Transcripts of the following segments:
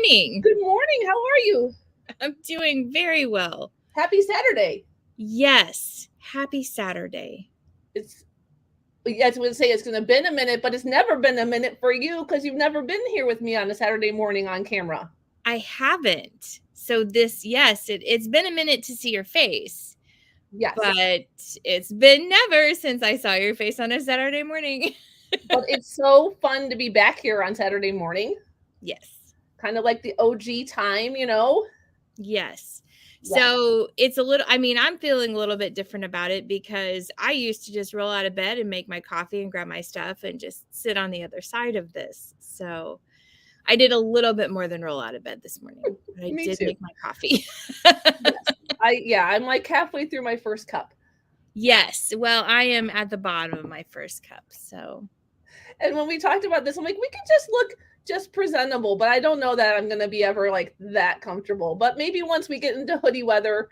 morning. Good morning. How are you? I'm doing very well. Happy Saturday. Yes. Happy Saturday. I was going to say it's going to been a minute, but it's never been a minute for you because you've never been here with me on a Saturday morning on camera. I haven't. So it's been a minute to see your face. Yes. But it's been never since I saw your face on a Saturday morning. But it's so fun to be back here on Saturday morning. Yes. Kind of like the OG time, you know? Yes. So it's I'm feeling a little bit different about it because I used to just roll out of bed and make my coffee and grab my stuff and just sit on the other side of this. So I did a little bit more than roll out of bed this morning. But I did make my coffee. Yes. I'm like halfway through my first cup. Yes. Well, I am at the bottom of my first cup. So. And when we talked about this, I'm like, we could just look just presentable, but I don't know that I'm going to be ever like that comfortable. But maybe once we get into hoodie weather,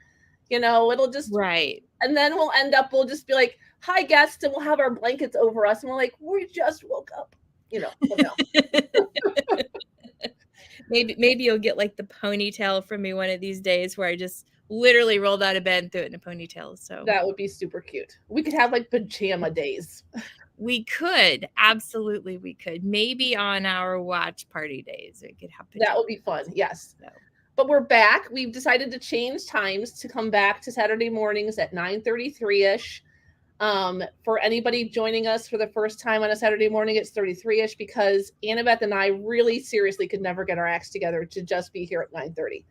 you know, it'll just. Right. And then we'll just be like, hi, guests. And we'll have our blankets over us. And we're like, we just woke up, you know. Maybe you'll get like the ponytail from me one of these days where I just literally rolled out of bed and threw it in a ponytail. So that would be super cute. We could have like pajama days. We could. Absolutely, we could. Maybe on our watch party days, we could have pajamas. That would be fun. Yes. So. But we're back. We've decided to change times to come back to Saturday mornings at 9:33-ish. For anybody joining us for the first time on a Saturday morning, it's 33-ish because Annabeth and I really seriously could never get our acts together to just be here at 9:30.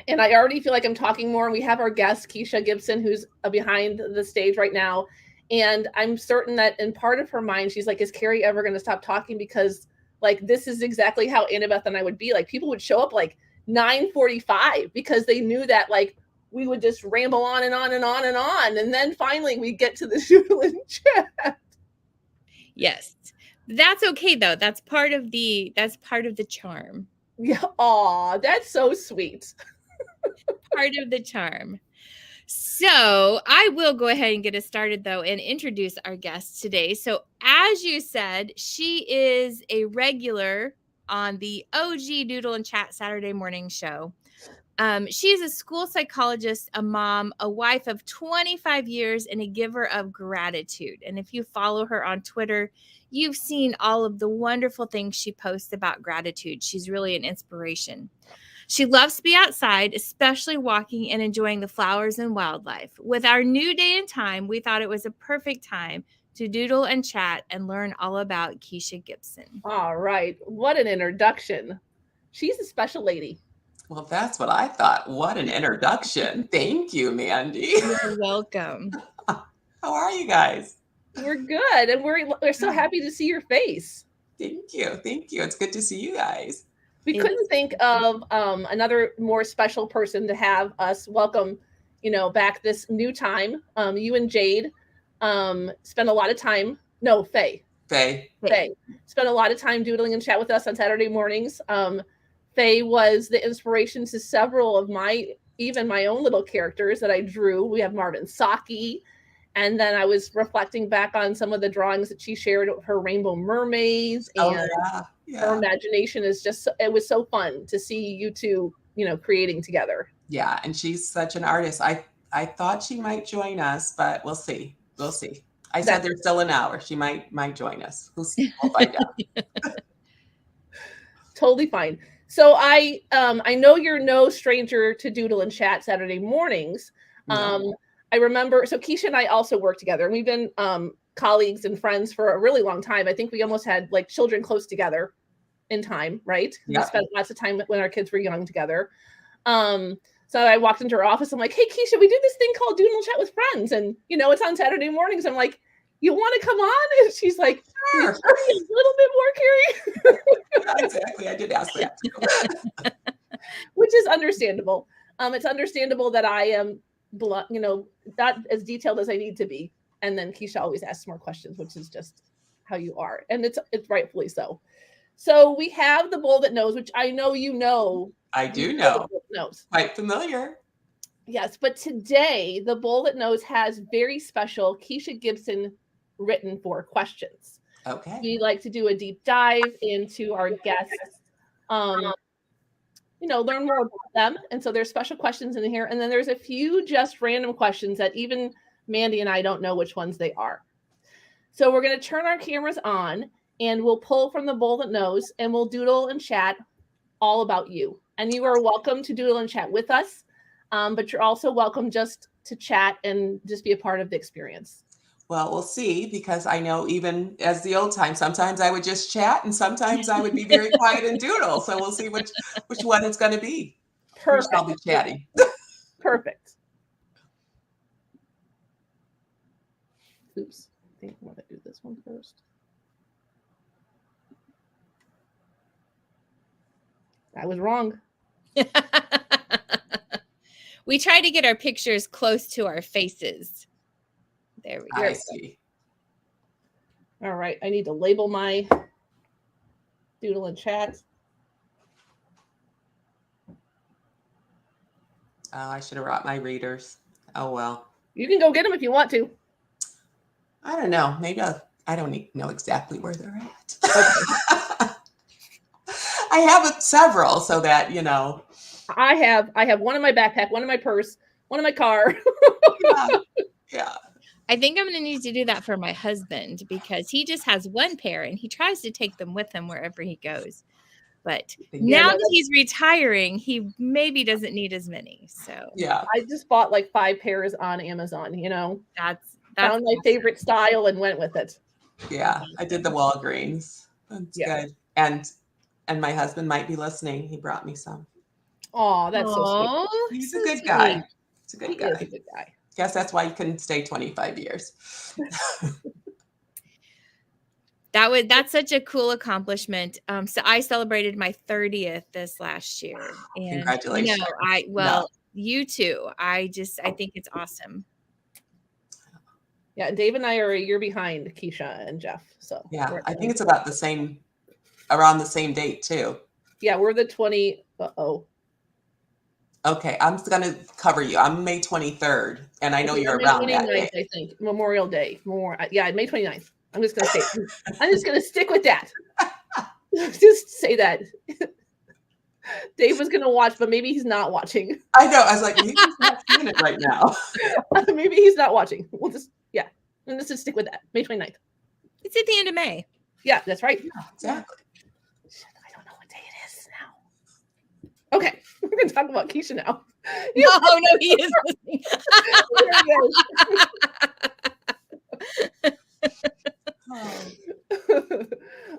And I already feel like I'm talking more. And we have our guest, Keshia Gipson, who's behind the stage right now. And I'm certain that in part of her mind, she's like, is Carrie ever going to stop talking? Because like, this is exactly how Annabeth and I would be. Like, people would show up like 9:45 because they knew that like we would just ramble on and on and on and on. And then finally we get to the Doodle and Chat. Yes. That's okay though. That's part of the charm. Yeah. Aw, that's so sweet. Part of the charm. So I will go ahead and get us started, though, and introduce our guest today. So as you said, she is a regular on the OG Doodle and Chat Saturday morning show. She's a school psychologist, a mom, a wife of 25 years, and a giver of gratitude. And if you follow her on Twitter, you've seen all of the wonderful things she posts about gratitude. She's really an inspiration. She loves to be outside, especially walking and enjoying the flowers and wildlife. With our new day and time, we thought it was a perfect time to doodle and chat and learn all about Keshia Gipson. All right. What an introduction. She's a special lady. Well, that's what I thought. What an introduction. Thank you, Mandi. You're welcome. How are you guys? We're good. And we're so happy to see your face. Thank you. Thank you. It's good to see you guys. We couldn't think of another more special person to have us welcome, back this new time. You and Jade spent a lot of time. No, Faye. Faye spent a lot of time doodling and chat with us on Saturday mornings. Faye was the inspiration to several of my own little characters that I drew. We have Marvin Saki. And then I was reflecting back on some of the drawings that she shared of her rainbow mermaids. And her imagination it was so fun to see you two, creating together. Yeah. And she's such an artist. I thought she might join us, but we'll see. I said there's still an hour. She might join us. We'll find out. Totally fine. So I know you're no stranger to Doodle and Chat Saturday mornings. No. I remember, so Keshia and I also work together, and we've been colleagues and friends for a really long time. I think we almost had like children close together in time, right? Yeah. We spent lots of time when our kids were young together. So I walked into her office. I'm like, hey, Keshia, we do this thing called Doodle and Chat with friends. And, you know, it's on Saturday mornings. I'm like, you want to come on? And she's like, Sure. a little bit more, Carrie. Yeah, exactly. I did ask that too. Which is understandable. It's understandable that I am, you know, not as detailed as I need to be. And then Keshia always asks more questions, which is just how you are. And it's rightfully so. So we have the bowl that knows, which I know you know. I do know. Knows. Quite familiar. Yes, but today the bowl that knows has very special Keshia Gipson written for questions. Okay. We like to do a deep dive into our guests, you know, learn more about them. And so there's special questions in here. And then there's a few just random questions that even Mandi and I don't know which ones they are. So we're going to turn our cameras on and we'll pull from the bowl that knows and we'll doodle and chat all about you. And you are welcome to doodle and chat with us. But you're also welcome just to chat and just be a part of the experience. Well, we'll see, because I know even as the old time, sometimes I would just chat and sometimes I would be very quiet and doodle. So we'll see which one it's going to be. Perfect. I'll be chatting. Perfect. Oops. I think I want to do this one first. I was wrong. We try to get our pictures close to our faces. There we go. I see. All right. I need to label my doodle and chat. Oh, I should have brought my readers. Oh, well. You can go get them if you want to. I don't know. Maybe I don't know exactly where they're at. Okay. I have several so that, you know. I have one in my backpack, one in my purse, one in my car. Yeah. I think I'm going to need to do that for my husband because he just has one pair and he tries to take them with him wherever he goes. But now that he's retiring, he maybe doesn't need as many. So yeah, I just bought like 5 pairs on Amazon. You know, that's found my favorite style and went with it. Yeah, I did the Walgreens. That's good. And my husband might be listening. He brought me some. Oh, that's so sweet. He's a good guy. He's a good guy. He is a good guy. Guess that's why you couldn't stay 25 years. That's such a cool accomplishment. So I celebrated my 30th this last year. And congratulations. You too. I think it's awesome. Yeah, Dave and I are a year behind Keshia and Jeff. So yeah, I think it's about around the same date too. Yeah, we're the 20. Okay, I'm going to cover you. I'm May 23rd, and I know you're around that day. I think Memorial Day. May 29th. I'm just going to say. I'm just going to stick with that. Just say that. Dave was going to watch, but maybe he's not watching. I know. I was like, maybe he's not seeing it right now. Maybe he's not watching. We'll just and let's just stick with that. May 29th. It's at the end of May. Yeah, that's right. Yeah, exactly. I don't know what day it is now. Okay, we're going to talk about Keshia now. Oh, no, he is listening.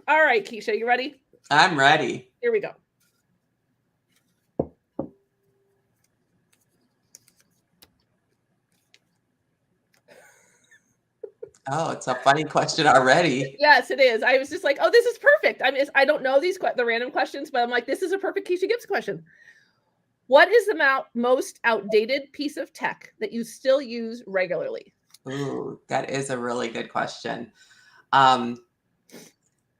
All right, Keshia, you ready? I'm ready. Here we go. Oh, it's a funny question already. Yes, it is. I was just like, oh, this is perfect. I don't know the random questions, but I'm like, this is a perfect Keshia Gipson question. What is the most outdated piece of tech that you still use regularly? Ooh, that is a really good question. And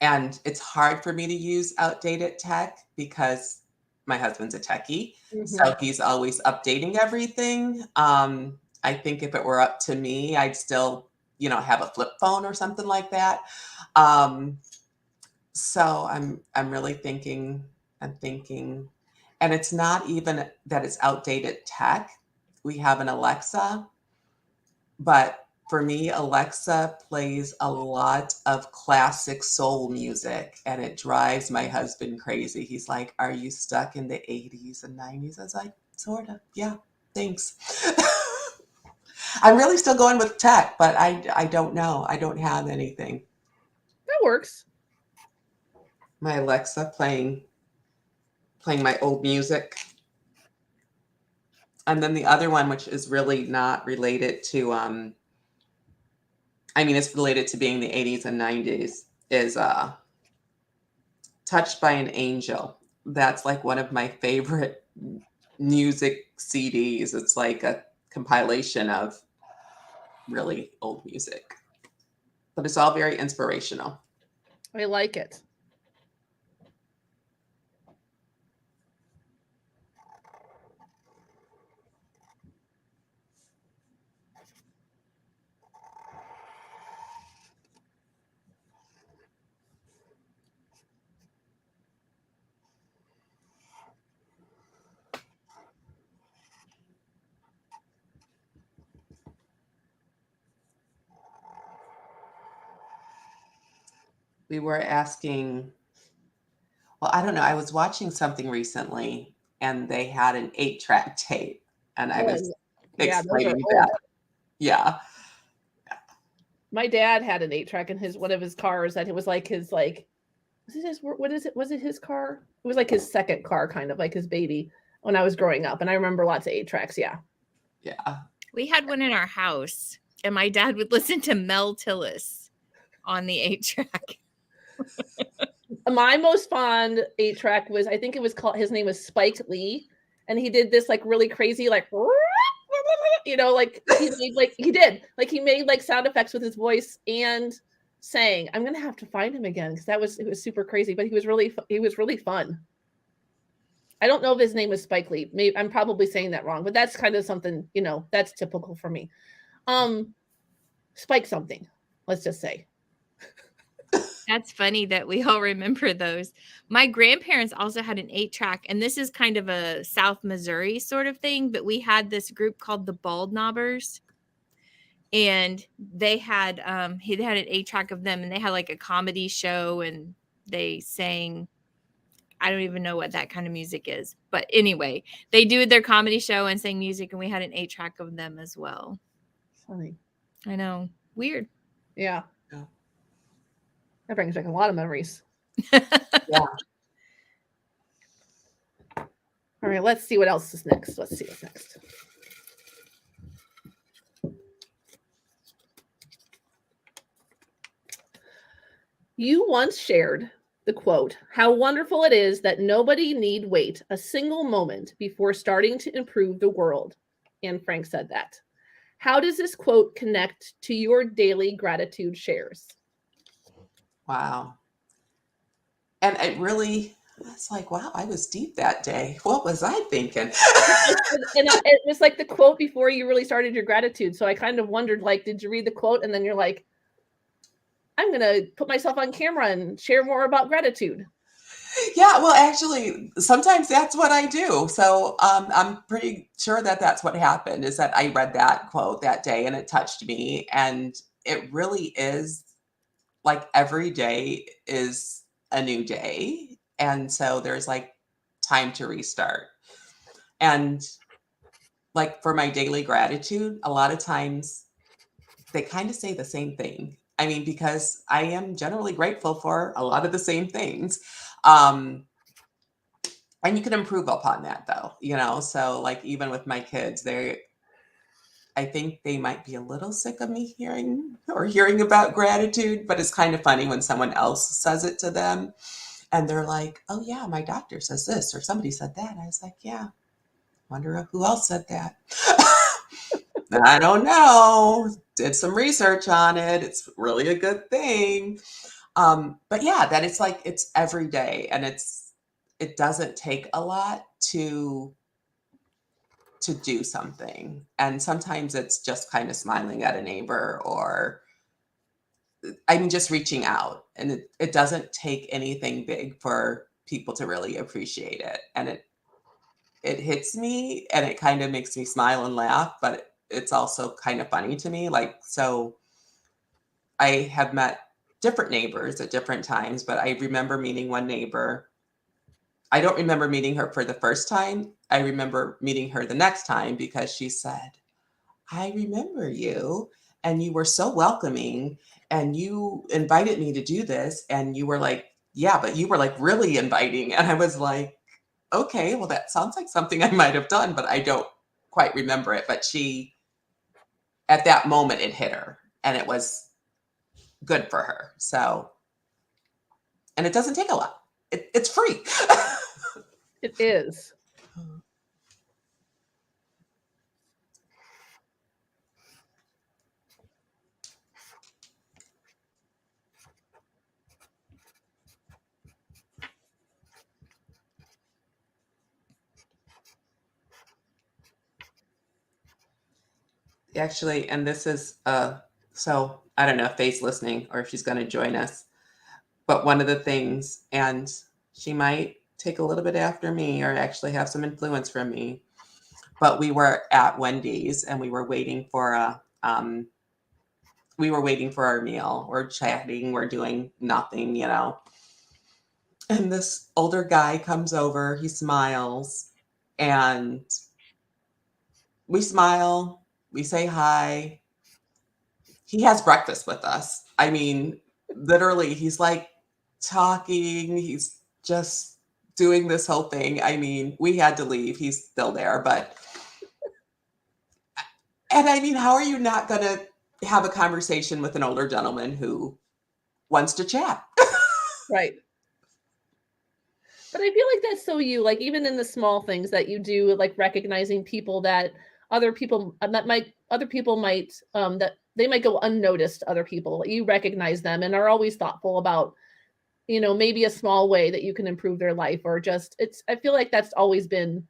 it's hard for me to use outdated tech because my husband's a techie. Mm-hmm. So he's always updating everything. I think if it were up to me, I'd still, have a flip phone or something like that. So I'm really thinking, and it's not even that it's outdated tech. We have an Alexa, but for me, Alexa plays a lot of classic soul music, and it drives my husband crazy. He's like, "Are you stuck in the 80s and 90s?" I was like, "Sort of. Yeah, thanks." I'm really still going with tech, but I don't know. I don't have anything. That works. My Alexa playing my old music. And then the other one, which is really not related to, it's related to being the 80s and 90s, is Touched by an Angel. That's like one of my favorite music CDs. It's like a compilation of really old music, but it's all very inspirational. I like it. We were asking, well, I don't know. I was watching something recently and they had an 8-track tape, and I was explaining that. Yeah. My dad had an 8-track in one of his cars that it was like his was it his car? It was like his second car, kind of like his baby when I was growing up. And I remember lots of 8-tracks. Yeah. Yeah. We had one in our house, and my dad would listen to Mel Tillis on the 8-track. My most fond 8-track was, I think it was called, his name was Spike Lee, and he did this like really crazy, like, like he made like sound effects with his voice and sang. I'm gonna have to find him again because it was super crazy, but he was really fun. I don't know if his name was Spike Lee. Maybe I'm probably saying that wrong, but that's kind of something, that's typical for me. Spike something, let's just say. That's funny that we all remember those. My grandparents also had an 8-track, and this is kind of a South Missouri sort of thing, but we had this group called the Bald Knobbers, and they had he had an 8-track of them, and they had like a comedy show, and they sang, I don't even know what that kind of music is, but anyway, they do their comedy show and sang music, and we had an 8-track of them as well. Funny. I know. Weird. Yeah. That brings back a lot of memories. Yeah. All right, let's see what else is next. Let's see what's next. You once shared the quote, "How wonderful it is that nobody need wait a single moment before starting to improve the world." And Frank said that. How does this quote connect to your daily gratitude shares? Wow. And it's like, wow, I was deep that day. What was I thinking? And it was like the quote before you really started your gratitude. So I kind of wondered, like, did you read the quote and then you're like, I'm going to put myself on camera and share more about gratitude? Yeah, well, actually, sometimes that's what I do. So I'm pretty sure that that's what happened, is that I read that quote that day and it touched me. And it really is like every day is a new day. And so there's like time to restart. And like for my daily gratitude, a lot of times they kind of say the same thing. I mean, because I am generally grateful for a lot of the same things. And you can improve upon that though, so like even with my kids, I think they might be a little sick of me hearing about gratitude, but it's kind of funny when someone else says it to them and they're like, "Oh yeah, my doctor says this," or somebody said that. I was like, "Yeah, wonder who else said that." I don't know. Did some research on it. It's really a good thing. But yeah, that it's like, it's every day, and it doesn't take a lot to do something. And sometimes it's just kind of smiling at a neighbor, or just reaching out. And it doesn't take anything big for people to really appreciate it. And it hits me and it kind of makes me smile and laugh, but it's also kind of funny to me. Like, so I have met different neighbors at different times, but I remember meeting one neighbor. I don't remember meeting her for the first time. I remember meeting her the next time because she said, I remember you, and you were so welcoming, and you invited me to do this. And you were like, yeah, but you were like really inviting. And I was like, okay, well, that sounds like something I might have done, but I don't quite remember it. But she, at that moment, it hit her, and it was good for her. So, and it doesn't take a lot. It's free. It is. Actually, and this is so I don't know if Faye's listening or if she's going to join us, but one of the things, and she might take a little bit after me or actually have some influence from me, but we were at Wendy's and we were waiting for our meal. We're chatting, we're doing nothing, you know. And this older guy comes over, he smiles, and we smile, we say hi. He has breakfast with us. I mean, literally, he's like talking, he's just doing this whole thing. I mean, we had to leave. He's still there, but and I mean, how are you not going to have a conversation with an older gentleman who wants to chat? Right. But I feel like that's so you, like even in the small things that you do, like recognizing people that other people might that they might go unnoticed to other people. You recognize them and are always thoughtful about, you know, maybe a small way that you can improve their life, or just I feel like that's always been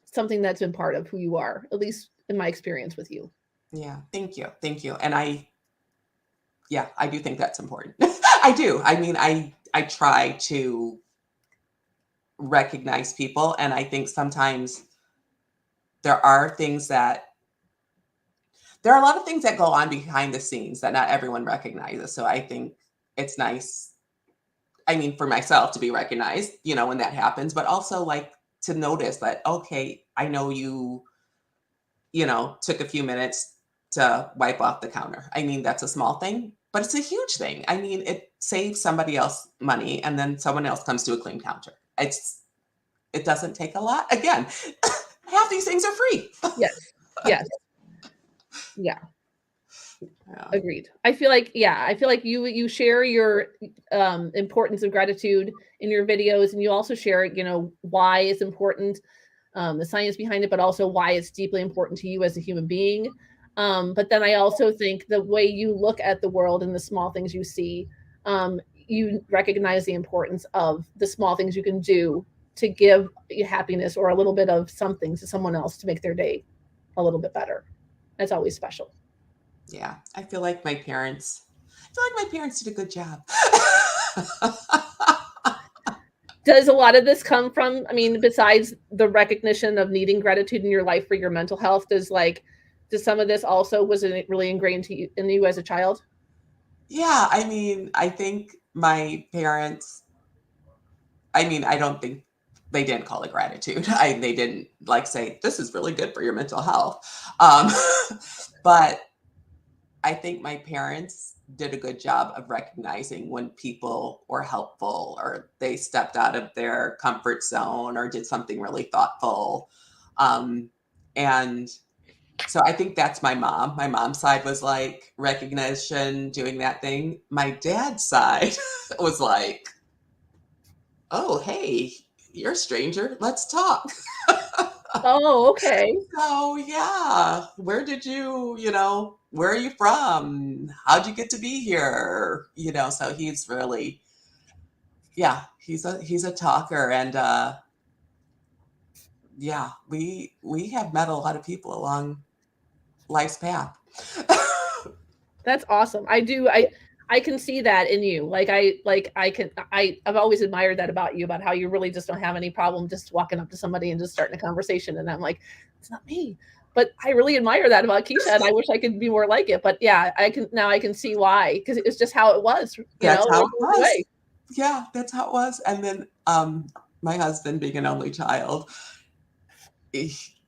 something that's been part of who you are, at least in my experience with you. Yeah, thank you. Thank you. And I do think that's important. I do. I mean, I try to recognize people, and I think sometimes there are a lot of things that go on behind the scenes that not everyone recognizes. So I think it's nice, I mean, for myself to be recognized, you know, when that happens, but also like to notice that, okay, I know you know, took a few minutes to wipe off the counter. I mean, that's a small thing, but it's a huge thing. I mean, it saves somebody else money, and then someone else comes to a clean counter. It doesn't take a lot. Again, half these things are free. Yes. Yes. Yeah. Agreed. I feel like you share your importance of gratitude in your videos, and you also share, you know, why it's important, the science behind it, but also why it's deeply important to you as a human being. But then I also think the way you look at the world and the small things you see, you recognize the importance of the small things you can do to give you happiness or a little bit of something to someone else to make their day a little bit better. That's always special. Yeah, I feel like my parents did a good job. Does a lot of this come from, I mean, besides the recognition of needing gratitude in your life for your mental health, does some of this also, was it really ingrained in you as a child? Yeah, I mean, I think my parents, I mean, I don't think they didn't call it gratitude. They didn't like say, this is really good for your mental health. But I think my parents did a good job of recognizing when people were helpful or they stepped out of their comfort zone or did something really thoughtful. And so I think that's my mom. My mom's side was like recognition, doing that thing. My dad's side was like, oh, hey, you're a stranger. Let's talk. Oh, okay. So yeah, where are you from? How'd you get to be here? You know, so he's really, yeah, he's a talker, and yeah, we have met a lot of people along life's path. That's awesome. I can see that in you. I've always admired that about you, about how you really just don't have any problem just walking up to somebody and just starting a conversation. And I'm like, it's not me. But I really admire that about Keshia, and I wish I could be more like it. But yeah, I can see why, because it's just how it was. That's how it was. Yeah, that's how it was. And then my husband being an only child,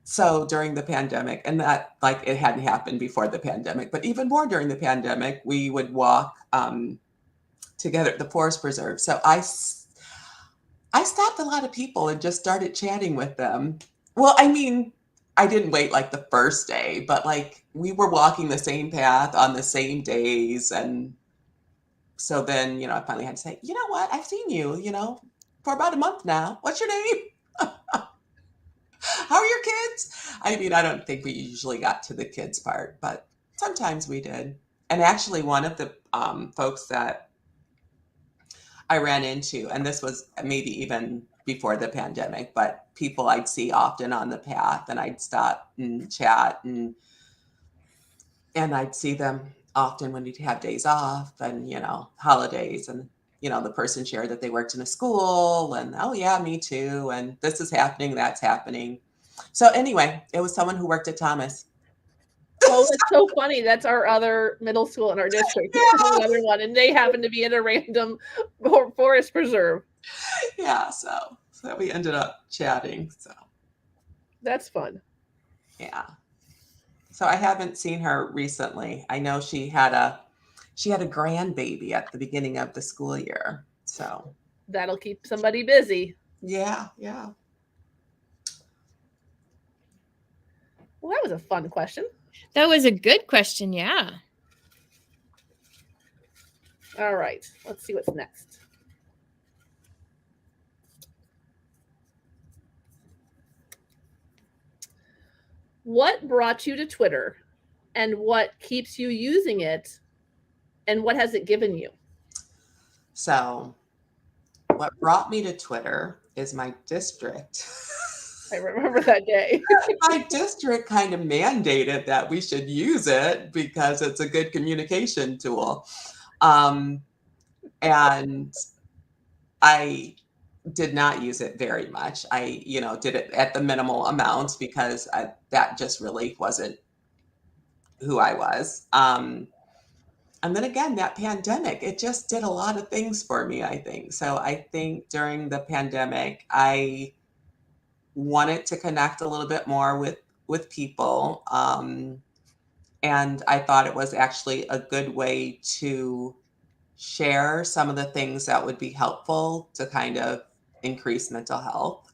so during the pandemic, and that like it hadn't happened before the pandemic, but even more during the pandemic, we would walk together at the forest preserve. So I stopped a lot of people and just started chatting with them. Well, I mean, I didn't wait like the first day, but like we were walking the same path on the same days. And so then, I finally had to say, you know what? I've seen you, for about a month now. What's your name? How are your kids? I mean, I don't think we usually got to the kids part, but sometimes we did. And actually, one of the folks that I ran into, and this was maybe even before the pandemic, but people I'd see often on the path, and I'd stop and chat, and I'd see them often when we'd have days off and, holidays, and, the person shared that they worked in a school, and, oh yeah, me too, and this is happening, that's happening. So anyway, it was someone who worked at Thomas. Oh, that's so funny. That's our other middle school in our district. Yeah. Another one, and they happen to be in a random forest preserve. Yeah, so we ended up chatting. So that's fun. Yeah. So I haven't seen her recently. I know she had a grandbaby at the beginning of the school year. So that'll keep somebody busy. Yeah, yeah. Well, that was a fun question. That was a good question, yeah. All right, let's see what's next. What brought you to Twitter, and what keeps you using it, and what has it given you? So what brought me to Twitter is my district. I remember that day. My district kind of mandated that we should use it because it's a good communication tool. And I did not use it very much. I, did it at the minimal amounts because that just really wasn't who I was. And then again, that pandemic, it just did a lot of things for me, I think. So I think during the pandemic, I wanted to connect a little bit more with people. And I thought it was actually a good way to share some of the things that would be helpful to kind of increase mental health.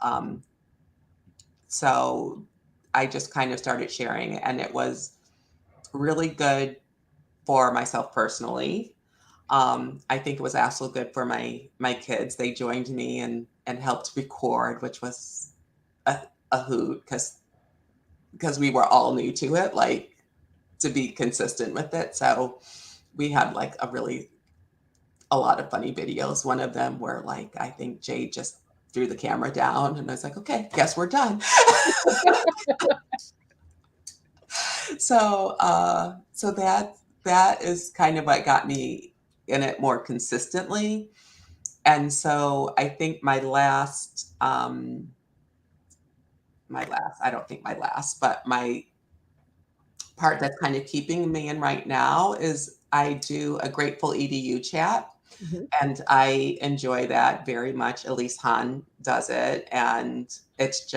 So I just kind of started sharing, and it was really good for myself personally. I think it was also good for my kids. They joined me and helped record, which was a hoot because we were all new to it, like to be consistent with it. So we had like a lot of funny videos. One of them where like I think Jade just threw the camera down, and I was like, okay, guess we're done. So that is kind of what got me in it more consistently. And so I think my last, but my part that's kind of keeping me in right now is I do a Grateful EDU chat. Mm-hmm. And I enjoy that very much. Elise Hahn does it. And it's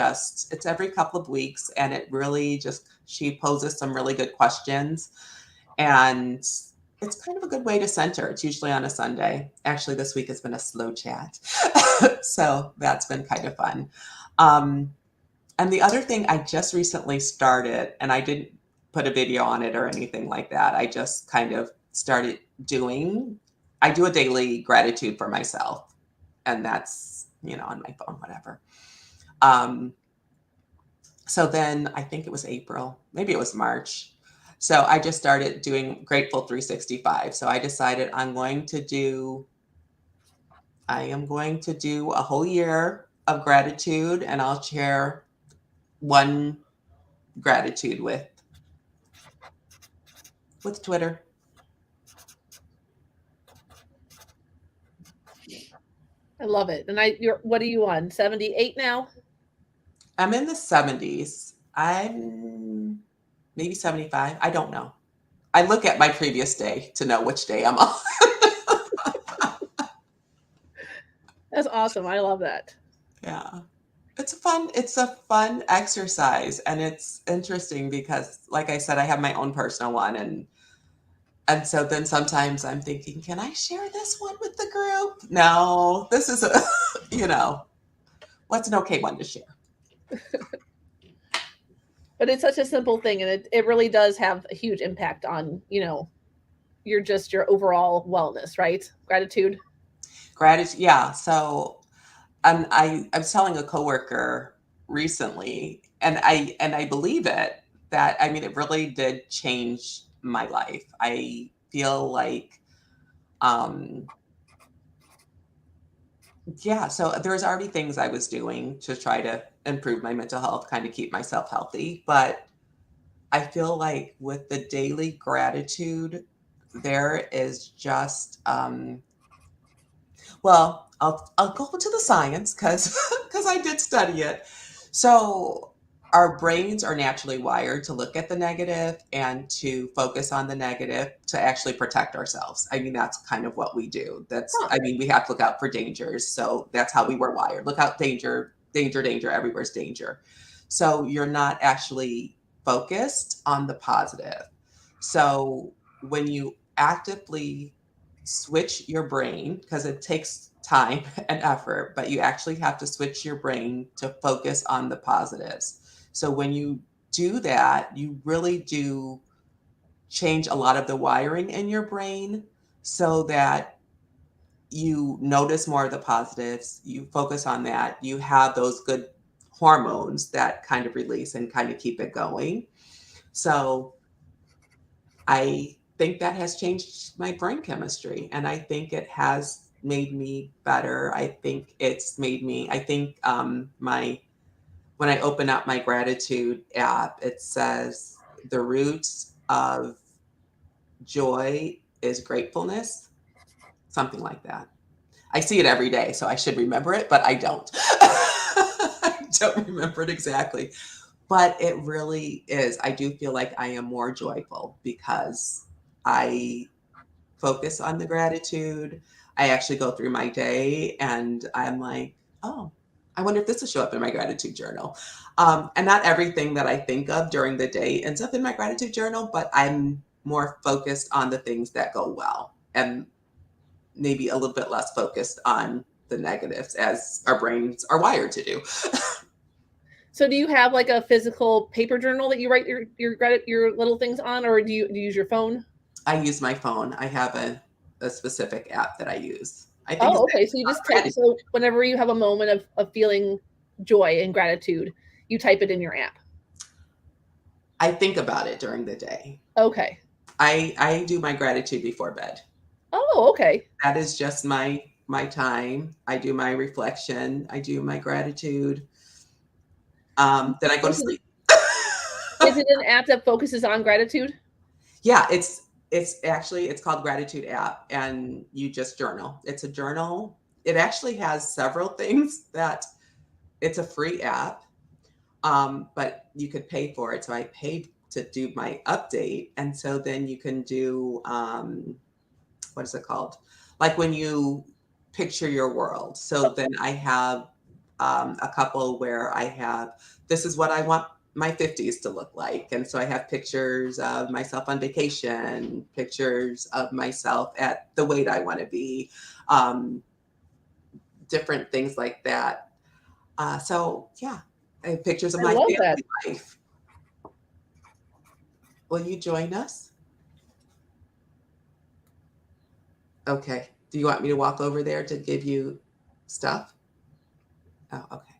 every couple of weeks. And it really she poses some really good questions. And it's kind of a good way to center. It's usually on a Sunday. Actually, this week has been a slow chat. So that's been kind of fun. And the other thing I just recently started, and I didn't put a video on it or anything like that. I just kind of started I do a daily gratitude for myself, and that's, on my phone, whatever. So then I think it was April, maybe it was March. So I just started doing Grateful 365. So I decided I am going to do a whole year of gratitude, and I'll share one gratitude with Twitter. I love it. And what are you on? 78 now? I'm in the 70s. I'm maybe 75. I don't know. I look at my previous day to know which day I'm on. That's awesome. I love that. Yeah. It's a fun exercise, and it's interesting because, like I said, I have my own personal one, and so then sometimes I'm thinking, can I share this one with the group? No, this is a what's an okay one to share? But it's such a simple thing, and it really does have a huge impact on, your overall wellness, right? Gratitude. Yeah. So I was telling a coworker recently, and I believe it, that it really did change my life. I feel like yeah, so there's already things I was doing to try to improve my mental health, kind of keep myself healthy. But I feel like with the daily gratitude, there is just, well, I'll go to the science because I did study it. So our brains are naturally wired to look at the negative and to focus on the negative to actually protect ourselves. That's kind of what we do. We have to look out for dangers. So that's how we were wired. Look out, danger, danger, danger, everywhere's danger. So you're not actually focused on the positive. So when you actively switch your brain, because it takes time and effort, but you actually have to switch your brain to focus on the positives. So when you do that, you really do change a lot of the wiring in your brain so that you notice more of the positives, you focus on that, you have those good hormones that kind of release and kind of keep it going. So I think that has changed my brain chemistry, and I think it has made me better. I think it's made me, when I open up my gratitude app, it says the roots of joy is gratefulness, something like that. I see it every day, so I should remember it, but I don't. I don't remember it exactly. But it really is. I do feel like I am more joyful because I focus on the gratitude. I actually go through my day and I'm like, oh, I wonder if this will show up in my gratitude journal. And not everything that I think of during the day ends up in my gratitude journal, but I'm more focused on the things that go well and maybe a little bit less focused on the negatives, as our brains are wired to do. So do you have like a physical paper journal that you write your little things on, or do you use your phone? I use my phone. I have a specific app that I use. I think okay. So you just type, so whenever you have a moment of feeling joy and gratitude, you type it in your app. I think about it during the day. Okay. I do my gratitude before bed. Oh, okay. That is just my time. I do my reflection. I do my gratitude. Then I go to sleep. Is it an app that focuses on gratitude? Yeah, it's called Gratitude app, and you just journal. It's a journal. It actually has several things that it's a free app, but you could pay for it. So I paid to do my update, and so then you can do what is it called? Like when you picture your world. So then I have a couple where I have, this is what I want my 50s to look like. And so I have pictures of myself on vacation, pictures of myself at the weight I want to be, different things like that. So yeah, I have pictures of my family life. Will you join us? Okay. Do you want me to walk over there to give you stuff? Oh, okay.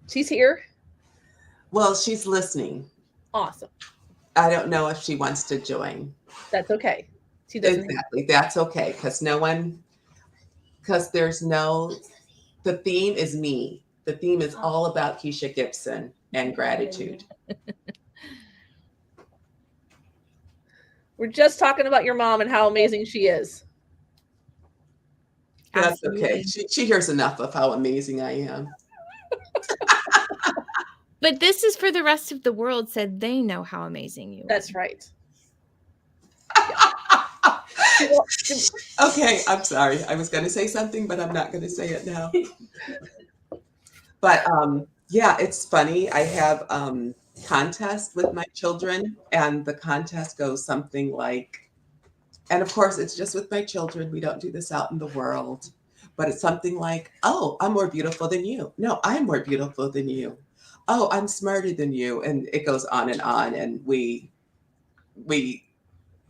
She's here. Well, she's listening. Awesome. I don't know if she wants to join. That's okay. She doesn't. Exactly. That's okay. The theme is me. The theme is all about Keshia Gipson and gratitude. We're just talking about your mom and how amazing she is. That's okay. She hears enough of how amazing I am. But this is for the rest of the world, so they know how amazing you are. That's right. Okay, I'm sorry. I was going to say something, but I'm not going to say it now. But yeah, it's funny. I have contests with my children, and the contest goes something like, and of course, it's just with my children. We don't do this out in the world, but it's something like, oh, I'm more beautiful than you. No, I'm more beautiful than you. Oh, I'm smarter than you. And it goes on, and we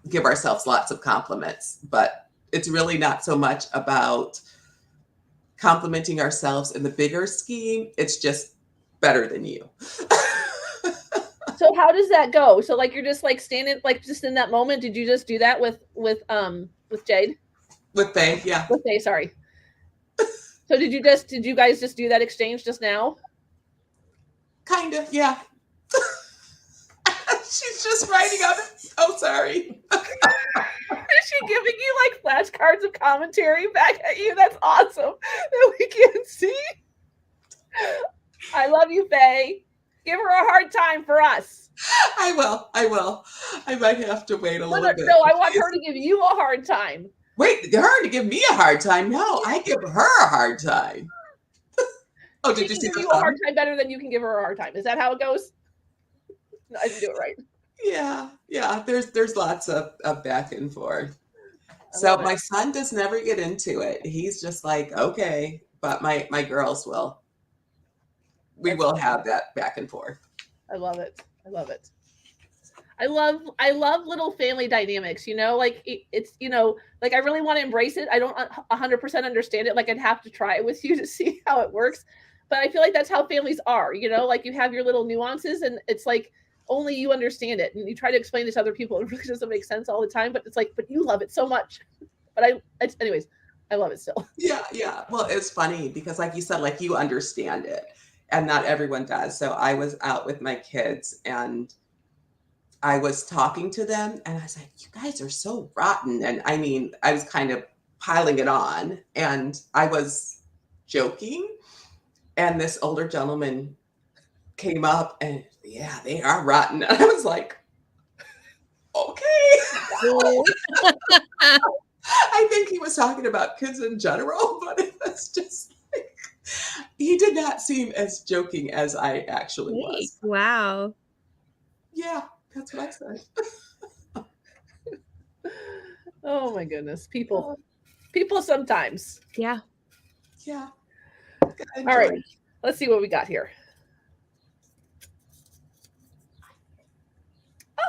give ourselves lots of compliments, but it's really not so much about complimenting ourselves in the bigger scheme. It's just better than you. So how does that go? So like you're just like standing like just in that moment. Did you just do that with Jade? With Faye, yeah. With Faye, sorry. So did you guys just do that exchange just now? Kind of, yeah. She's just writing out. Oh, sorry. Is she giving you like flashcards of commentary back at you? That's awesome that we can't see. I love you, Faye. Give her a hard time for us. I will. I might have to wait a little bit. No, I want her to give you a hard time. Wait, her to give me a hard time? No, I give her a hard time. Oh, did you see the a hard time better than you can give her a hard time? Is that how it goes? No, I didn't do it right. Yeah. There's lots of back and forth. So my son does never get into it. He's just like, okay, but my girls will. We will have that back and forth. I love it. I love little family dynamics, like it's, like I really want to embrace it. I don't 100% understand it. Like I'd have to try it with you to see how it works. But I feel like that's how families are, like you have your little nuances and it's like only you understand it. And you try to explain this to other people. It really doesn't make sense all the time, but it's like, but you love it so much. But anyways, I love it still. Yeah. Well, it's funny because like you said, like you understand it and not everyone does. So I was out with my kids and I was talking to them and I was like, you guys are so rotten. And I mean, I was kind of piling it on and I was joking. And this older gentleman came up and yeah, they are rotten. And I was like, okay. I think he was talking about kids in general, but it was just like, he did not seem as joking as I actually was. Wow. Yeah, that's what I said. Oh my goodness. People sometimes. Yeah. All right. Let's see what we got here.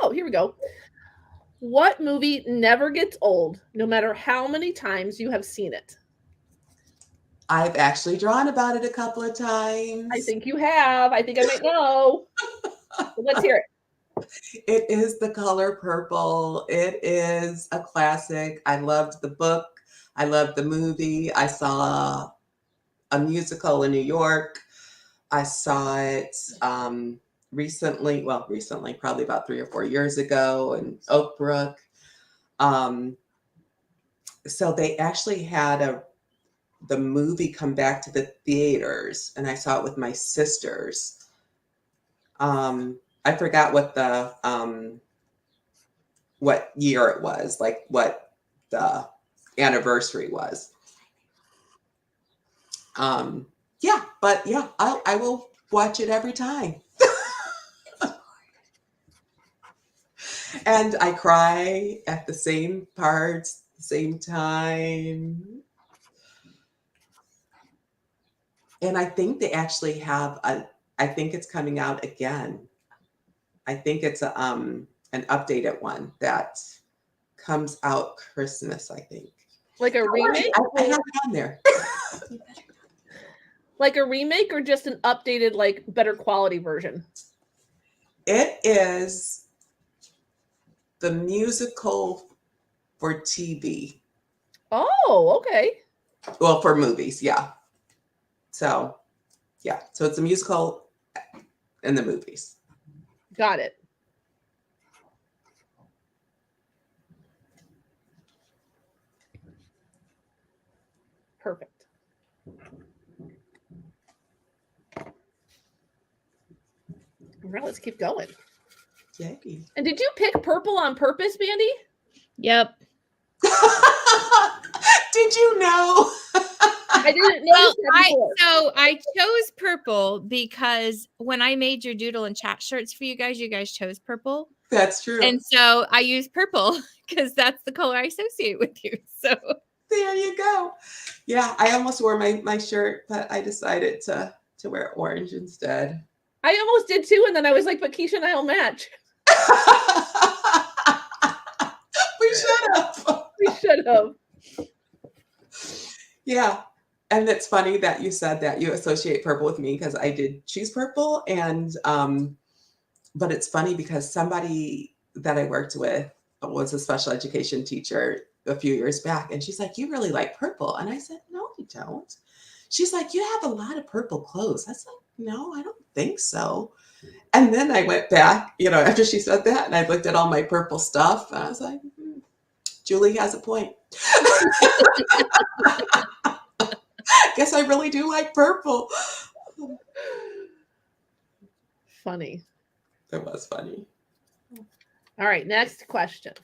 Oh, here we go. What movie never gets old, no matter how many times you have seen it? I've actually drawn about it a couple of times. I think you have. I think I might know. Let's hear it. It is The Color Purple. It is a classic. I loved the book. I loved the movie. I saw a musical in New York. I saw it recently, probably about 3 or 4 years ago in Oak Brook. So they actually had the movie come back to the theaters, and I saw it with my sisters. I forgot what year it was, like what the anniversary was. Yeah, but yeah, I will watch it every time. And I cry at the same parts, the same time. And I think they actually have I think it's coming out again. I think it's an updated one that comes out Christmas, I think. Like a remake? I have it on there. Like a remake or just an updated, like better quality version? It is the musical for TV. Oh, okay. Well, for movies, yeah. So, yeah. So it's a musical in the movies. Got it. Perfect. All right, let's keep going. Yay. And did you pick purple on purpose, Mandi? Yep. Did you know? I didn't know. So I chose purple because when I made your Doodle and Chat shirts for you guys chose purple. That's true. And so I use purple because that's the color I associate with you. So there you go. Yeah, I almost wore my shirt, but I decided to wear orange instead. I almost did too, and then I was like, but Keshia and I will match. We should have. We should have. Yeah. And it's funny that you said that you associate purple with me because I did choose purple. And, but it's funny because somebody that I worked with was a special education teacher a few years back. And she's like, you really like purple. And I said, no, I don't. She's like, you have a lot of purple clothes. I said, no, I don't think so. And then I went back, after she said that, and I looked at all my purple stuff. And I was like, Julie has a point. Guess I really do like purple. Funny. It was funny. All right, next question.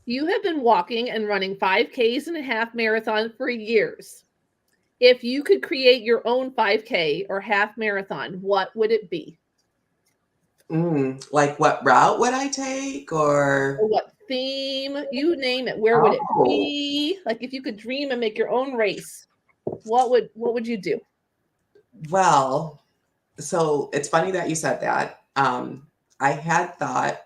You have been walking and running 5Ks and a half marathon for years. If you could create your own 5K or half marathon, what would it be? Like what route would I take or what theme? You name it. Where would it be? Like if you could dream and make your own race, what would you do? Well, so it's funny that you said that. I had thought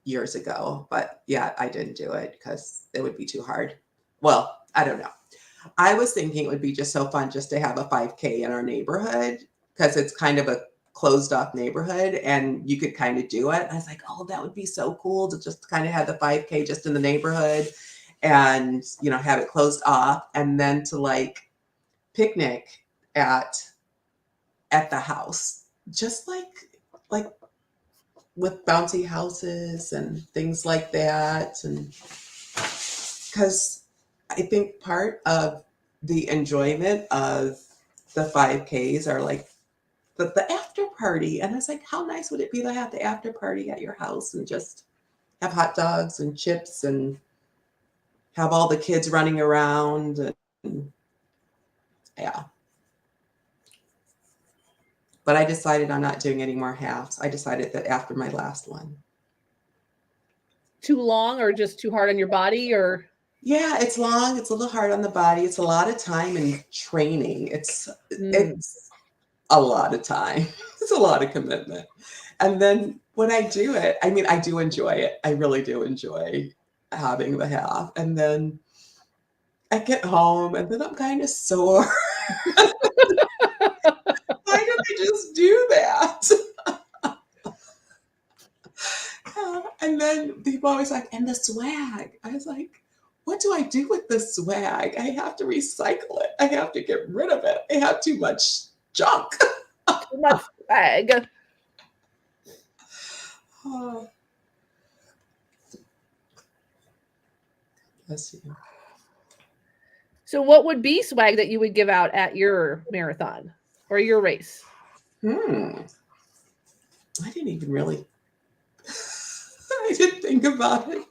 years ago, but yeah, I didn't do it because it would be too hard. Well, I don't know. I was thinking it would be just so fun just to have a 5K in our neighborhood because it's kind of a closed off neighborhood and you could kind of do it. And I was like, oh, that would be so cool to just kind of have the 5K just in the neighborhood and, have it closed off and then to like picnic at the house, just like with bouncy houses and things like that. And because I think part of the enjoyment of the 5Ks are like the after party. And I was like, how nice would it be to have the after party at your house and just have hot dogs and chips and have all the kids running around and yeah. But I decided I'm not doing any more halves. I decided that after my last one. Too long or just too hard on your body or? Yeah, it's long. It's a little hard on the body. It's a lot of time and training. It's a lot of time. It's a lot of commitment. And then when I do it, I mean, I do enjoy it. I really do enjoy having the half. And then I get home and then I'm kind of sore. Why did I just do that? And then people always like, and the swag. I was like, what do I do with the swag? I have to recycle it. I have to get rid of it. I have too much junk. Too much swag. Oh. Bless you. So what would be swag that you would give out at your marathon or your race? I didn't even really, I didn't think about it.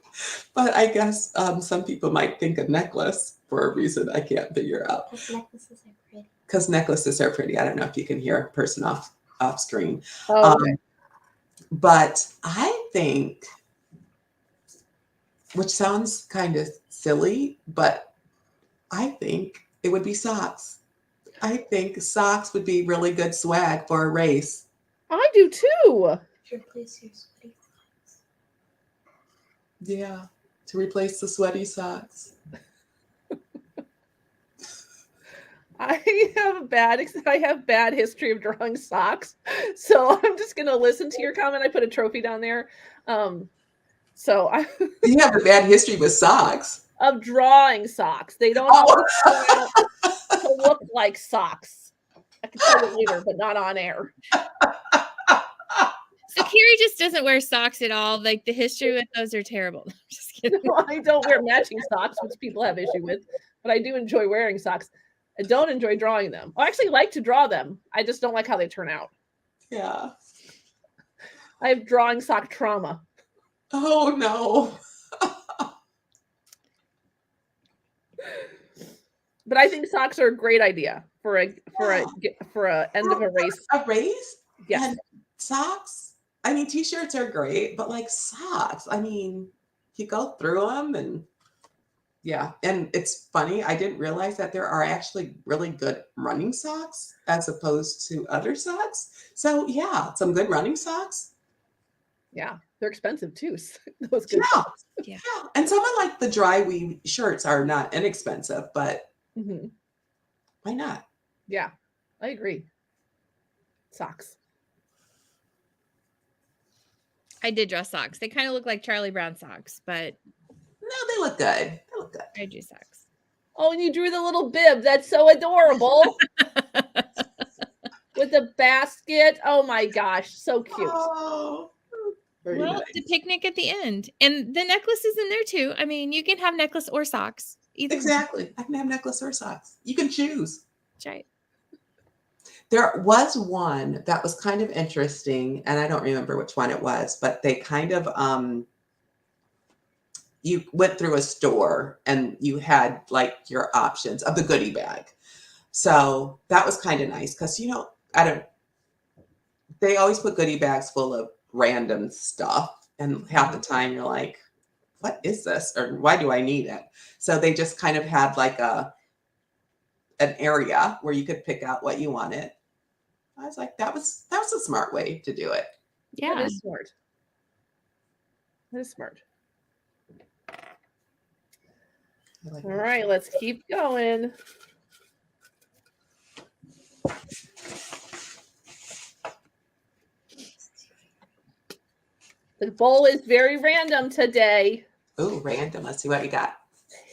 But I guess some people might think a necklace for a reason I can't figure out. Because necklaces are pretty. Because necklaces are pretty. I don't know if you can hear a person off screen. Oh, okay. But I think, which sounds kind of silly, but I think it would be socks. I think socks would be really good swag for a race. I do too. To replace your sweaty socks. Yeah, to replace the sweaty socks. I have bad history of drawing socks, so I'm just gonna listen to your comment. I put a trophy down there. You have a bad history with socks. Of drawing socks. They don't always to look like socks. I can tell you later, but not on air. So Carrie just doesn't wear socks at all. Like the history with those are terrible. I'm just kidding. No, I don't wear matching socks, which people have issue with, but I do enjoy wearing socks. I don't enjoy drawing them. I actually like to draw them. I just don't like how they turn out. Yeah. I have drawing sock trauma. Oh no. But I think socks are a great idea for a end of a race. A race? Yes. And socks? I mean, t-shirts are great, but like socks, I mean, you go through them and yeah. And it's funny, I didn't realize that there are actually really good running socks as opposed to other socks. So yeah, some good running socks. Yeah, they're expensive too. Those good Yeah. socks. Yeah. Yeah. And some of like the dry weave shirts are not inexpensive, but why not? Yeah, I agree. Socks. I did draw socks. They kind of look like Charlie Brown socks, but No, they look good. They look good. I drew socks. Oh, and you drew the little bib. That's so adorable. With the basket. Oh my gosh, so cute. Oh, very Well, nice. the picnic at the end. And the necklace is in there too. I mean, you can have necklace or socks. Either Exactly. I can have necklace or socks. You can choose. That's right. There was one that was kind of interesting, and I don't remember which one it was, but they kind of you went through a store and you had like your options of the goodie bag. So that was kind of nice because they always put goodie bags full of random stuff, and half the time you're like, what is this, or why do I need it? So they just kind of had like an area where you could pick out what you wanted. I was like, that was a smart way to do it. Yeah. That is smart. That is smart. Like All right, let's keep going. The bowl is very random today. Oh, random. Let's see what you got.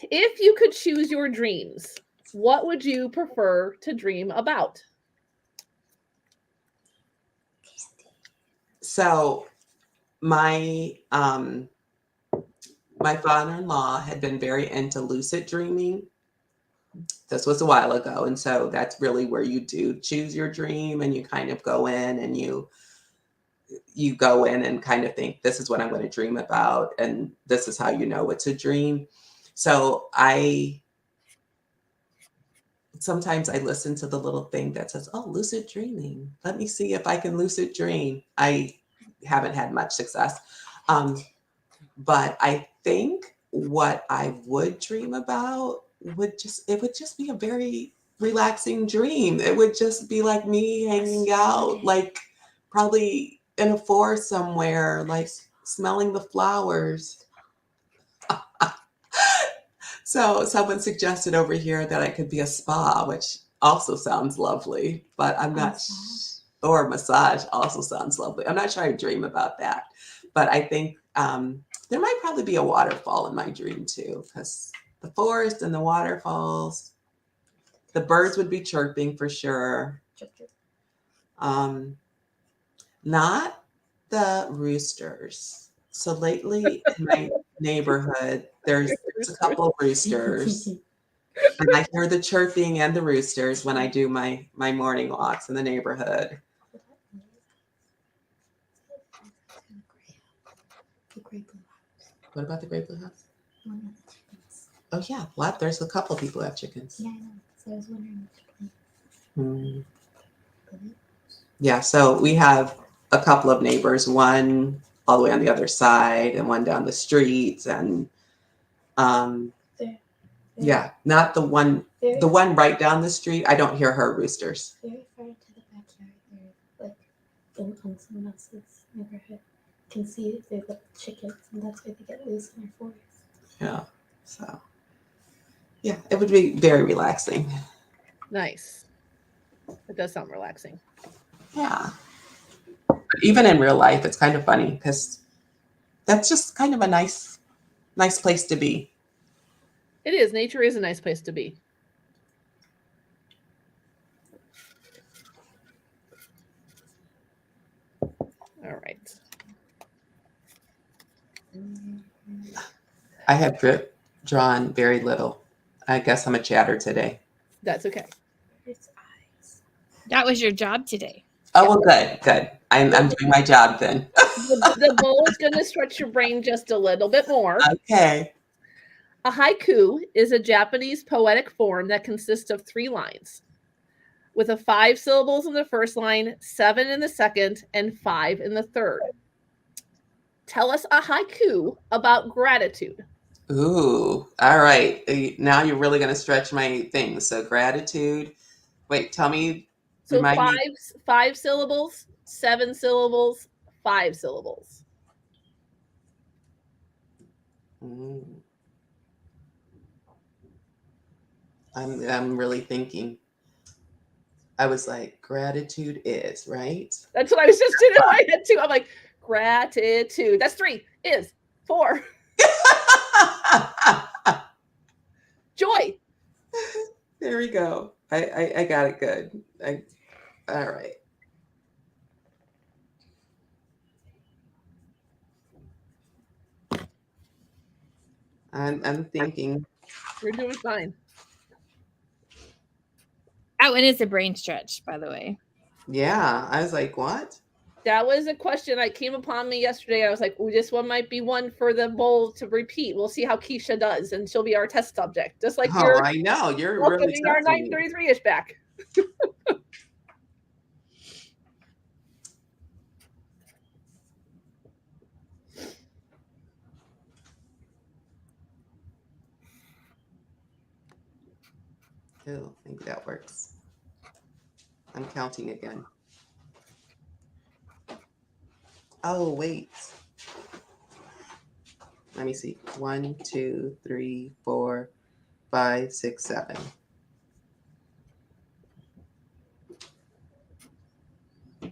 If you could choose your dreams, what would you prefer to dream about? So my father-in-law had been very into lucid dreaming. This was a while ago. And so that's really where you do choose your dream, and you kind of go in and you go in and kind of think, this is what I'm going to dream about. And this is how you know it's a dream. So sometimes I listen to the little thing that says, oh, lucid dreaming. Let me see if I can lucid dream. I haven't had much success. But I think what I would dream about would just be a very relaxing dream. It would just be like me hanging out, like probably in a forest somewhere, like smelling the flowers. So someone suggested over here that I could be a spa, which also sounds lovely, but I'm not, or a massage also sounds lovely. I'm not sure I dream about that, but I think there might probably be a waterfall in my dream too, because the forest and the waterfalls, the birds would be chirping for sure. Not the roosters. So lately in my neighborhood, there's a couple of roosters, and I hear the chirping and the roosters when I do my morning walks in the neighborhood. What about the gray blue house? Oh yeah, what? There's a couple of people who have chickens. Yeah, I know. So I was wondering. Yeah, so we have a couple of neighbors, one all the way on the other side and one down the street, and yeah, not the one right down the street. I don't hear her roosters. Very far into the backyard, they're like on someone else's neighborhood. Can see they're the chickens, and that's why they get loose in our forest. Yeah, so yeah, it would be very relaxing. Nice. It does sound relaxing. Yeah. Even in real life, it's kind of funny because that's just kind of a nice place to be. It is. Nature is a nice place to be. All right. I have drawn very little. I guess I'm a chatter today. That's okay. That was your job today. Oh, well, good. I'm doing my job then. The bowl is going to stretch your brain just a little bit more. Okay. A haiku is a Japanese poetic form that consists of 3 lines, with 5 syllables in the first line, 7 in the second, and 5 in the third. Tell us a haiku about gratitude. Ooh, all right. Now you're really going to stretch my thing. So gratitude. Wait, tell me. So Remind me. 5 syllables, 7 syllables, 5 syllables. I'm really thinking. I was like, gratitude is, right? That's what I was just doing in my head too. I'm like, gratitude. That's 3. Is 4. Joy. There we go. I got it good. All right. I'm thinking. You're doing fine. That one is a brain stretch, by the way. Yeah, I was like, what? That was a question that came upon me yesterday. I was like, "Oh, this one might be one for the bowl to repeat. We'll see how Keshia does, and she'll be our test subject." Just like you're. I know you're welcoming really our testing me. 933-ish back. Oh, I think that works. I'm counting again. Oh, wait. Let me see. 1, 2, 3, 4, 5, 6, 7. All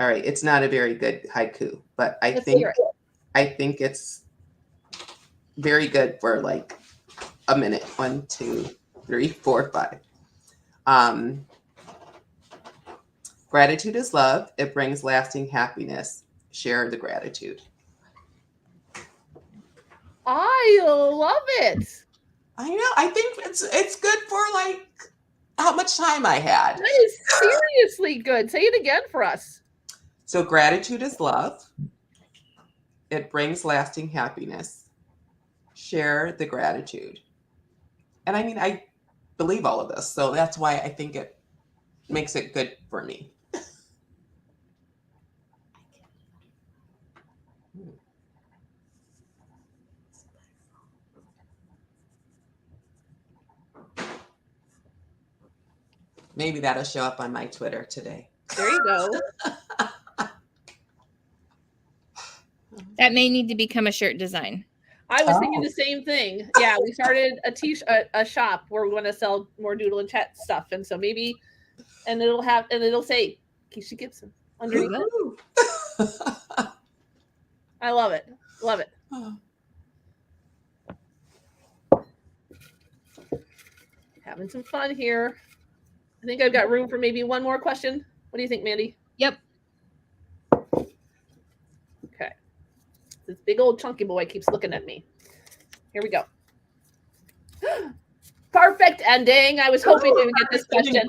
right. It's not a very good haiku, but I think it's very good for like a minute. 1, 2, 3, 4, 5. Gratitude is love. It brings lasting happiness. Share the gratitude. I love it. I know. I think it's good for like how much time I had. That is seriously good. Say it again for us. So gratitude is love. It brings lasting happiness. Share the gratitude. And I mean, I believe all of this. So that's why I think it makes it good for me. Maybe that'll show up on my Twitter today. There you go. That may need to become a shirt design. I was thinking the same thing. Yeah, we started a shop where we want to sell more Doodle and Chat stuff, and so maybe, and it'll say Keshia Gipson underneath it. I love it. Love it. Having some fun here. I think I've got room for maybe one more question. What do you think, Mandi? Yep. Okay. This big old chunky boy keeps looking at me. Here we go. Perfect ending. I was hoping we would get this question.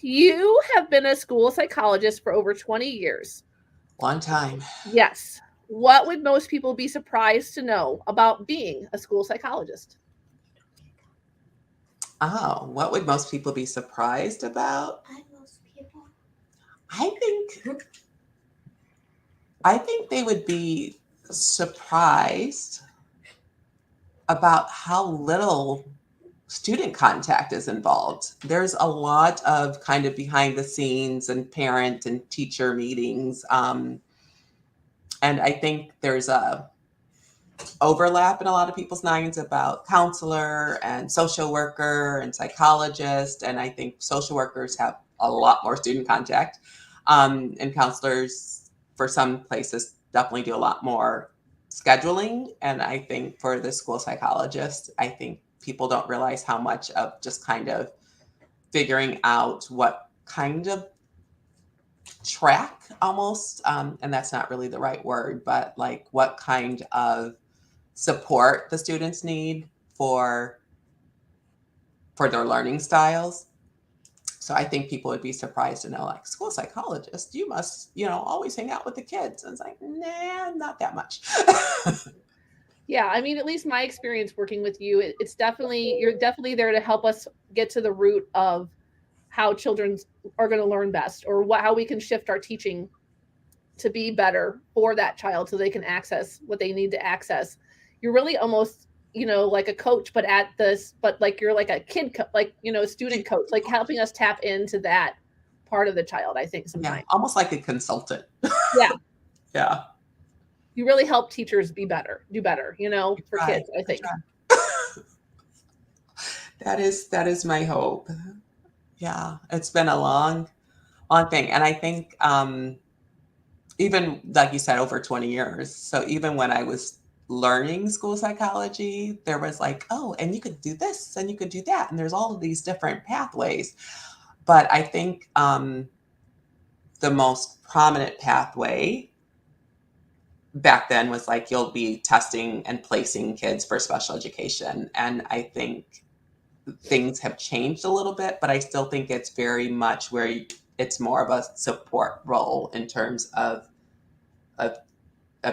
You have been a school psychologist for over 20 years. Long time. Yes. What would most people be surprised to know about being a school psychologist? Oh, what would most people be surprised about? I think they would be surprised about how little student contact is involved. There's a lot of kind of behind the scenes and parent and teacher meetings. And I think there's a overlap in a lot of people's minds about counselor and social worker and psychologist. And I think social workers have a lot more student contact. And counselors, for some places, definitely do a lot more scheduling. And I think for the school psychologist, I think people don't realize how much of just kind of figuring out what kind of track almost, and that's not really the right word, but like what kind of support the students need for their learning styles. So I think people would be surprised to know, like, school psychologist, you must, always hang out with the kids. And it's like, nah, not that much. Yeah, I mean, at least my experience working with you, it's definitely, you're definitely there to help us get to the root of how children are going to learn best, or how we can shift our teaching to be better for that child so they can access what they need to access. You're really almost, like a coach, but like you're like a student coach, like helping us tap into that part of the child, I think sometimes. Yeah, almost like a consultant. Yeah. Yeah. You really help teachers do better, for kids, I think. That is my hope. Yeah, it's been a long thing. And I think even like you said, over 20 years. So even when I was learning school psychology, there was like, oh, and you could do this and you could do that. And there's all of these different pathways. But I think the most prominent pathway back then was like, you'll be testing and placing kids for special education. And I think things have changed a little bit, but I still think it's very much where it's more of a support role in terms of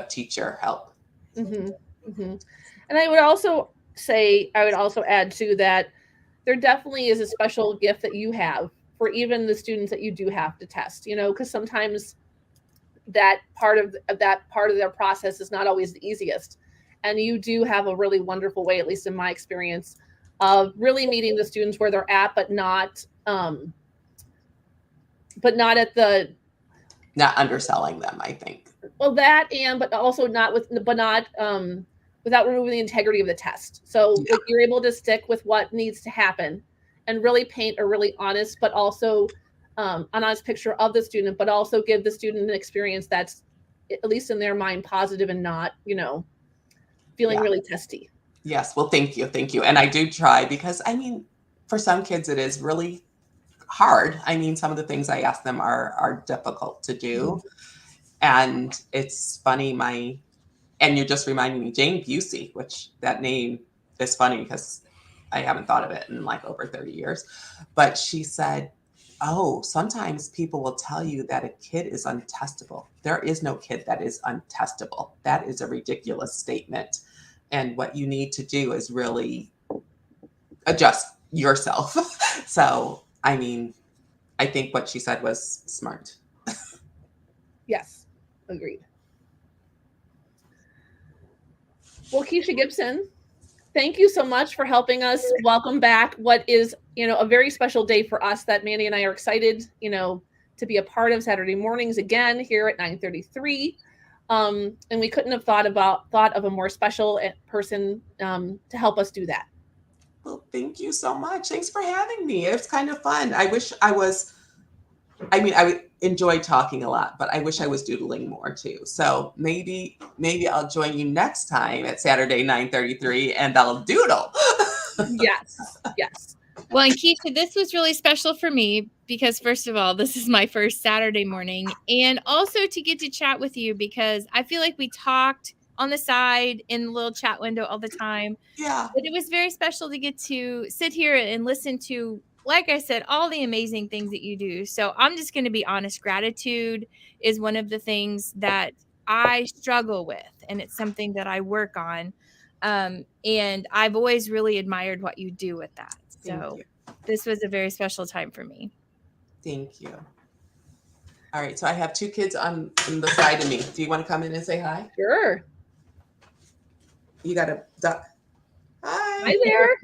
teacher help. Mm-hmm. Mm-hmm. And I would also add to that, there definitely is a special gift that you have for even the students that you do have to test, because sometimes that part of their process is not always the easiest. And you do have a really wonderful way, at least in my experience, of really meeting the students where they're at, but not not underselling them, I think. Well, but also not without removing the integrity of the test. So you're able to stick with what needs to happen and really paint a really honest, but also an honest picture of the student, but also give the student an experience that's, at least in their mind, positive and not, feeling really testy. Yes. Well, thank you. Thank you. And I do try, because I mean, for some kids, it is really hard. I mean, some of the things I ask them are difficult to do. Mm-hmm. And it's funny, and you're just reminding me, Jane Busey, which that name is funny because I haven't thought of it in like over 30 years. But she said, oh, sometimes people will tell you that a kid is untestable. There is no kid that is untestable. That is a ridiculous statement. And what you need to do is really adjust yourself. So, I mean, I think what she said was smart. Yes, agreed. Well, Keshia Gipson, thank you so much for helping us welcome back what is, a very special day for us that Mandi and I are excited, to be a part of Saturday mornings again here at 9:33. And we couldn't have thought of a more special person to help us do that. Well, thank you so much. Thanks for having me. It's kind of fun. I enjoy talking a lot, but I wish I was doodling more too. So maybe I'll join you next time at Saturday 9:33 and I'll doodle. Yes. Well, and Keshia, this was really special for me because, first of all, this is my first Saturday morning, and also to get to chat with you because I feel like we talked on the side in the little chat window all the time. Yeah. But it was very special to get to sit here and listen to, like I said, all the amazing things that you do. So I'm just going to be honest. Gratitude is one of the things that I struggle with, and it's something that I work on. And I've always really admired what you do with that. So this was a very special time for me. Thank you. All right. So I have two kids on the side of me. Do you want to come in and say hi? Sure. You got a duck. Hi. Hi there.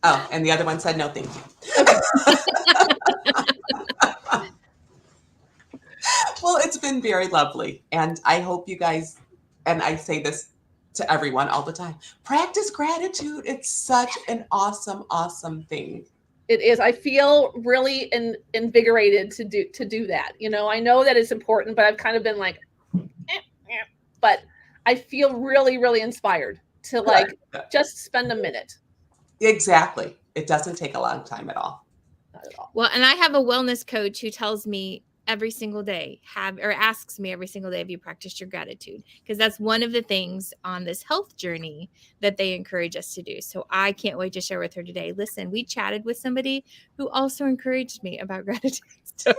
Oh, and the other one said no, thank you. Okay. Well, it's been very lovely. And I hope you guys, and I say this to everyone all the time, practice gratitude. It's such an awesome, awesome thing. It is. I feel really invigorated to do that. I know that it's important, but I've kind of been like, but I feel really, really inspired to just spend a minute. Exactly. It doesn't take a long time at all. Not at all. Well, and I have a wellness coach who tells me every single day asks me every single day, have you practiced your gratitude? Because that's one of the things on this health journey that they encourage us to do. So I can't wait to share with her today. Listen, we chatted with somebody who also encouraged me about gratitude. So,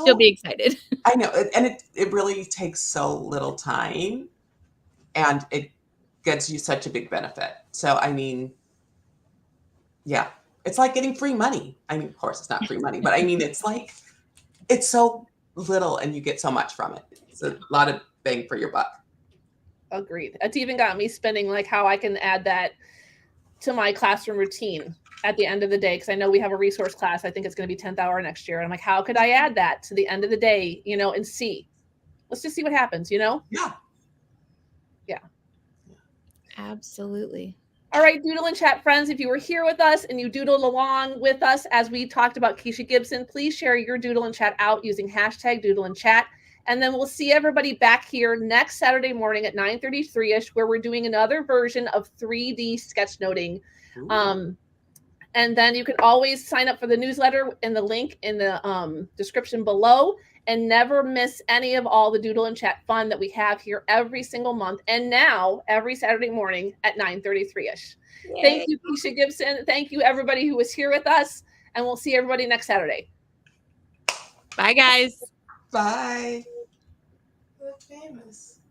she'll be excited. I know. And it really takes so little time, and it gets you such a big benefit. So, I mean, yeah, it's like getting free money. I mean, of course, it's not free money, but I mean, it's like, it's so little and you get so much from it. It's a lot of bang for your buck. Agreed. It's even got me spinning like how I can add that to my classroom routine at the end of the day. Cause I know we have a resource class. I think it's going to be 10th hour next year. And I'm like, how could I add that to the end of the day, and see, let's just see what happens, Yeah. Yeah. Absolutely. All right, Doodle and Chat friends, if you were here with us and you doodled along with us as we talked about Keshia Gipson, please share your Doodle and Chat out using hashtag Doodle and Chat. And then we'll see everybody back here next Saturday morning at 9:33ish, where we're doing another version of 3D sketchnoting. And then you can always sign up for the newsletter in the link in the description below, and never miss any of all the Doodle and Chat fun that we have here every single month. And now every Saturday morning at 9:33ish. Thank you, Keshia Gipson. Thank you, everybody who was here with us. And we'll see everybody next Saturday. Bye, guys. Bye. We're famous.